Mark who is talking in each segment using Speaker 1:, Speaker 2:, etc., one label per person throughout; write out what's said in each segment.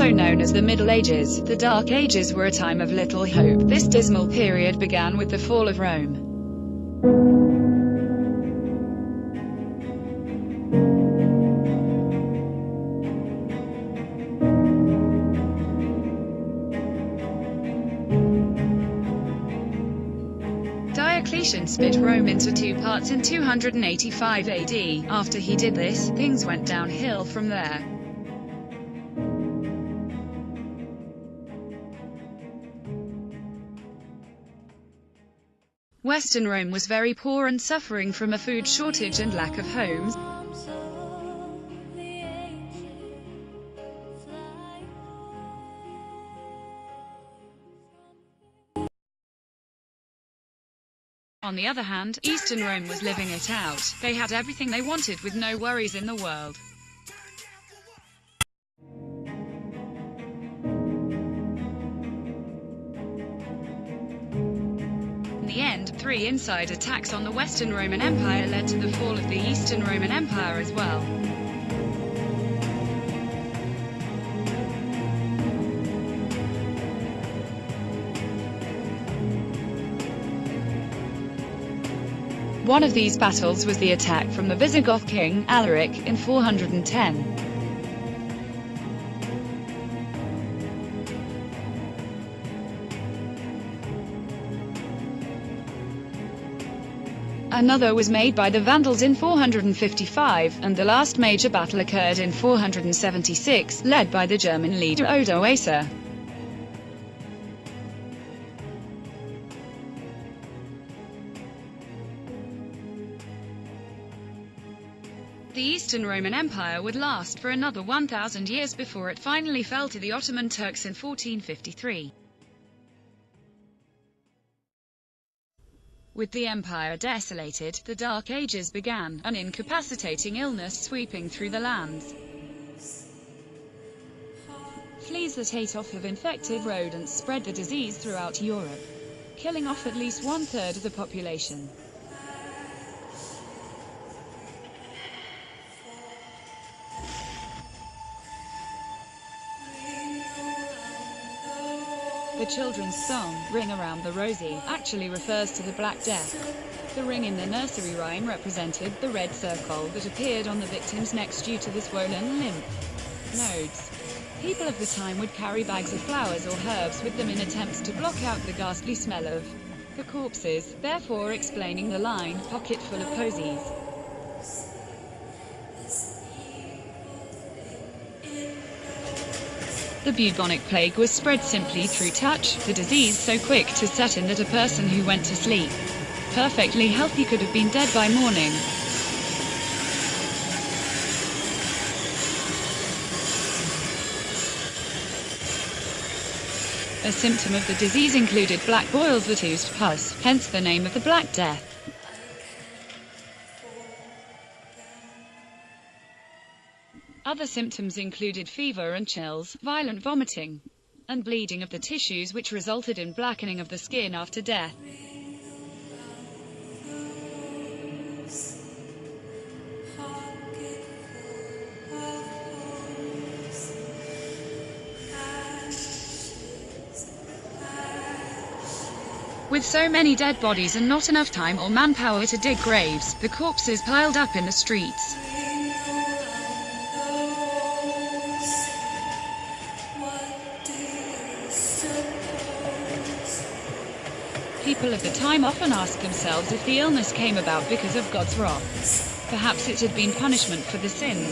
Speaker 1: also known as the Middle Ages. The Dark Ages were a time of little hope. This dismal period began with the fall of Rome. Diocletian split Rome into two parts in 285 AD. After he did this, things went downhill from there. Western Rome was very poor and suffering from a food shortage and lack of homes. On the other hand, Eastern Rome was living it out. They had everything they wanted with no worries in the world. In the end, 3 inside attacks on the Western Roman Empire led to the fall of the Eastern Roman Empire as well. One of these battles was the attack from the Visigoth king, Alaric, in 410. Another was made by the Vandals in 455, and the last major battle occurred in 476, led by the German leader Odoacer. The Eastern Roman Empire would last for another 1,000 years before it finally fell to the Ottoman Turks in 1453. With the empire desolated, the Dark Ages began, an incapacitating illness sweeping through the lands. Fleas that ate off of infected rodents spread the disease throughout Europe, killing off at least 1/3 of the population. The children's song, Ring Around the Rosie, actually refers to the Black Death. The ring in the nursery rhyme represented the red circle that appeared on the victim's necks due to the swollen lymph nodes. People of the time would carry bags of flowers or herbs with them in attempts to block out the ghastly smell of the corpses, therefore explaining the line, pocket full of posies. The bubonic plague was spread simply through touch, the disease so quick to set in that a person who went to sleep perfectly healthy could have been dead by morning. A symptom of the disease included black boils that oozed pus, hence the name of the Black Death. Other symptoms included fever and chills, violent vomiting, and bleeding of the tissues, which resulted in blackening of the skin after death. With so many dead bodies and not enough time or manpower to dig graves, the corpses piled up in the streets. People of the time often asked themselves if the illness came about because of God's wrath. Perhaps it had been punishment for the sins.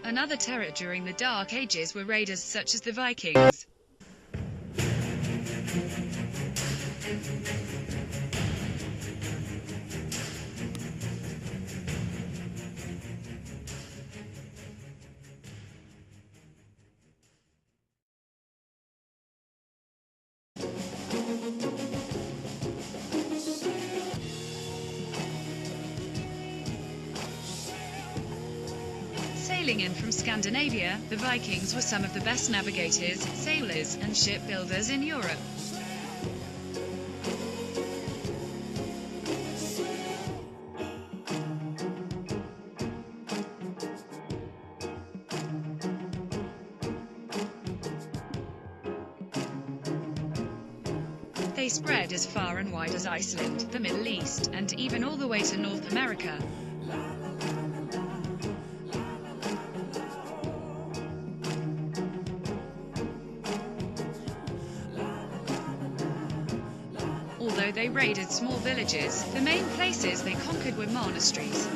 Speaker 1: Another terror during the Dark Ages were raiders such as the Vikings. Sailing in from Scandinavia, the Vikings were some of the best navigators, sailors, and shipbuilders in Europe. They spread as far and wide as Iceland, the Middle East, and even all the way to North America. Although they raided small villages, the main places they conquered were monasteries.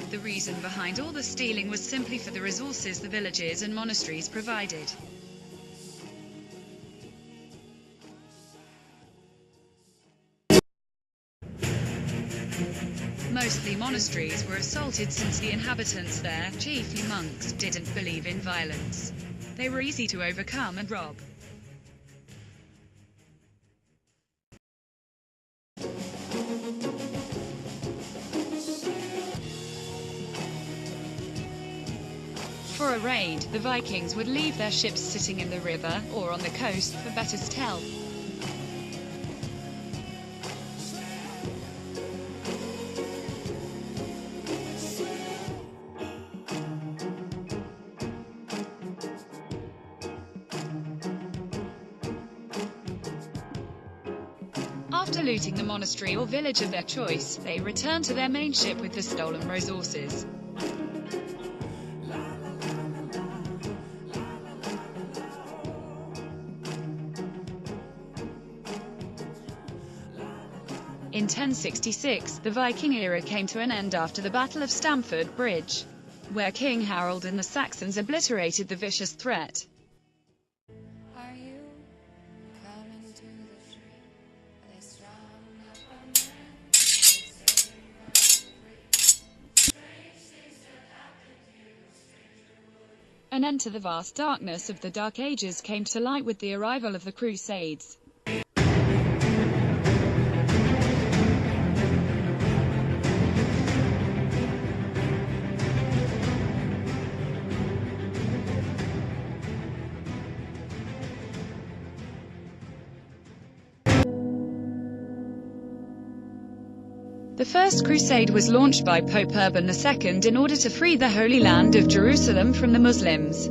Speaker 1: The reason behind all the stealing was simply for the resources the villages and monasteries provided. Mostly monasteries were assaulted since the inhabitants there, chiefly monks, didn't believe in violence. They were easy to overcome and rob. For a raid, the Vikings would leave their ships sitting in the river, or on the coast, for better stealth. After looting the monastery or village of their choice, they returned to their main ship with the stolen resources. In 1066, the Viking era came to an end after the Battle of Stamford Bridge, where King Harold and the Saxons obliterated the vicious threat. An end to the vast darkness of the Dark Ages came to light with the arrival of the Crusades. The First Crusade was launched by Pope Urban II in order to free the Holy Land of Jerusalem from the Muslims.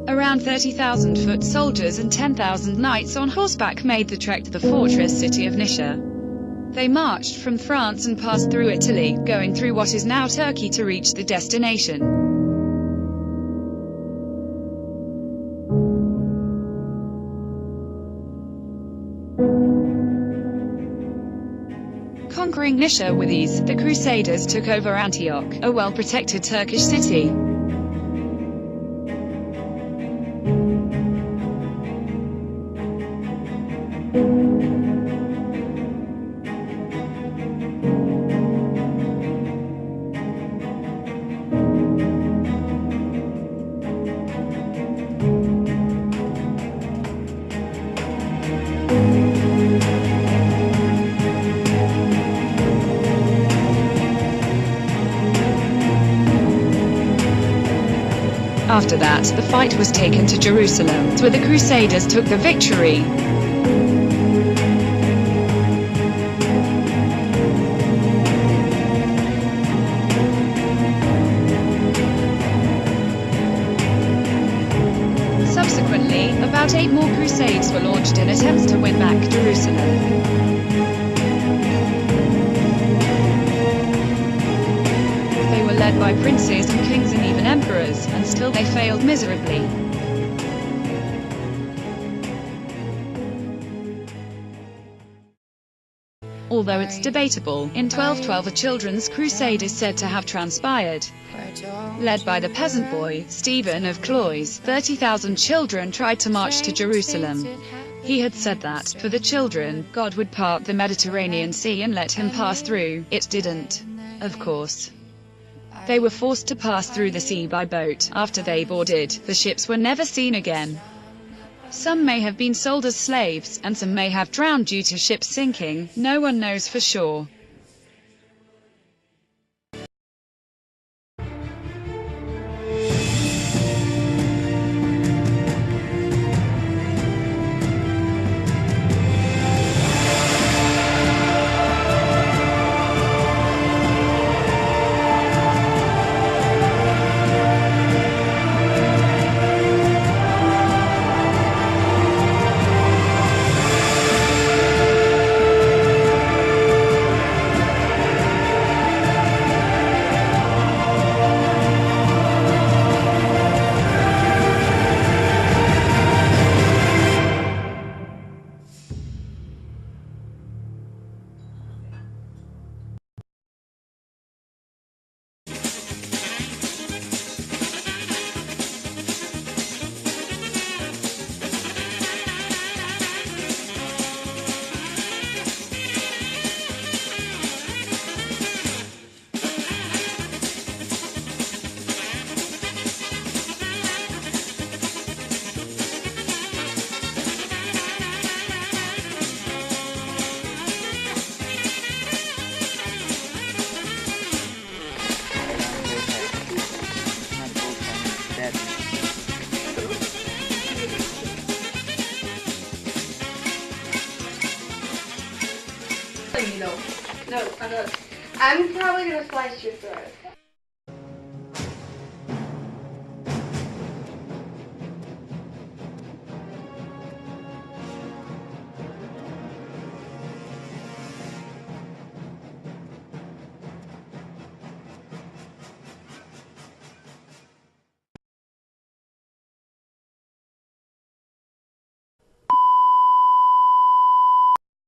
Speaker 1: Around 30,000 foot soldiers and 10,000 knights on horseback made the trek to the fortress city of Nisha. They marched from France and passed through Italy, going through what is now Turkey to reach the destination. Conquering Nisha with ease, the Crusaders took over Antioch, a well-protected Turkish city. After that, the fight was taken to Jerusalem, where the Crusaders took the victory. Subsequently, about 8 more crusades were launched in attempts to win back Jerusalem. Led by princes and kings and even emperors, and still they failed miserably. Although it's debatable, in 1212 a children's crusade is said to have transpired. Led by the peasant boy, Stephen of Cloyes, 30,000 children tried to march to Jerusalem. He had said that, for the children, God would part the Mediterranean Sea and let him pass through. It didn't. Of course. They were forced to pass through the sea by boat. After they boarded, the ships were never seen again. Some may have been sold as slaves, and some may have drowned due to ships sinking. No one knows for sure.
Speaker 2: No, I'm not. I'm probably gonna slice your throat.